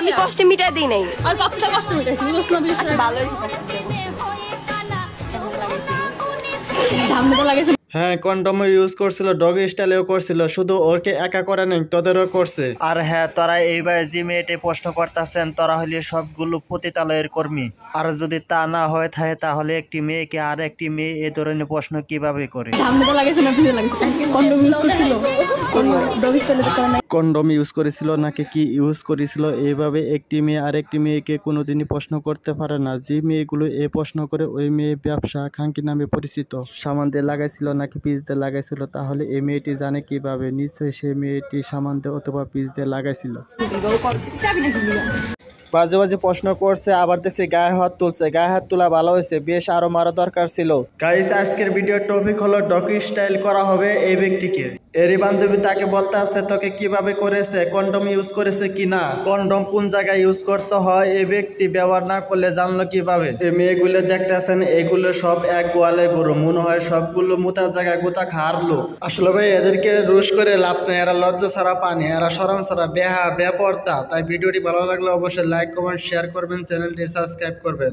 আমি কষ্ট মিটাই দিই নাই। আর কতটা কষ্ট মিটাইছি বুঝলাম। আচ্ছা ভালো হয়েছে। সামনে লাগে। হ্যাঁ, কন্ডম ইউজ করছিল, ডগ স্টাইলেও করছিল, শুধু ওরকে একা করে নাই, তোদেরও করছে। আর হ্যাঁ, তোরা এইবার যে মেয়েটি প্রশ্ন করতেছেন, তোরা হলে সবগুলো পতিতালয়ের কর্মী। আর যদি তা না হয়ে থাকে তাহলে একটি মেয়েকে আর একটি মেয়ে এ ধরনের প্রশ্ন কিভাবে করে? সামনে লাগেছে না পিছনে লাগেছে? কন্ডম ইউজ করছিল, ডগ স্টাইলে তো করে নাই। কন্ডম ইউজ করেছিল নাকি কি ইউজ করেছিল? এইভাবে একটি মেয়ে আরেকটি মেয়েকে কোনোদিনই প্রশ্ন করতে পারে না। যে মেয়েগুলো এ প্রশ্ন করে ওই মেয়ে ব্যবসা খাঙ্কি নামে পরিচিত। সামান দিয়ে লাগাইছিল নাকি পিস দিয়ে লাগাইছিল, তাহলে এই মেয়েটি জানে কিভাবে? নিশ্চয়ই সেই মেয়েটি সামান দিয়ে অথবা পিস দিয়ে লাগাইছিল। বাজে বাজে প্রশ্ন করছে, আবার দেখছি গায়ে হাত তুলছে। গায়ে হাত তোলা ভালো হয়েছে, বেশ আরো মারা দরকার ছিল। গাইস, আজকের ভিডিও টপিক হলো ডগি স্টাইল করা হবে এই ব্যক্তিকে। এরই বান্ধবী তাকে বলতে আছে তোকে কিভাবে করেছে, কন্ডম ইউজ করেছে কিনা, কন্ডম কোন জায়গায় ইউজ করতে হয় এই ব্যক্তি ব্যবহার না করলে জানলো কিভাবে? এই মেয়েগুলো দেখতে আছেন, এগুলো সব এক গোয়ালের গরু, মনে হয় সবগুলো মোতার জায়গায় গোতা খাওয়ার লোক। আসলে ভাই এদেরকে রুশ করে লাভ নেই, এরা লজ্জা ছাড়া পানি, এরা শরম ছাড়া বেহা বেপর্দা। তাই ভিডিওটি ভালো লাগলে অবশ্যই লাইক কমেন্ট শেয়ার করবেন, চ্যানেলটি সাবস্ক্রাইব করবেন।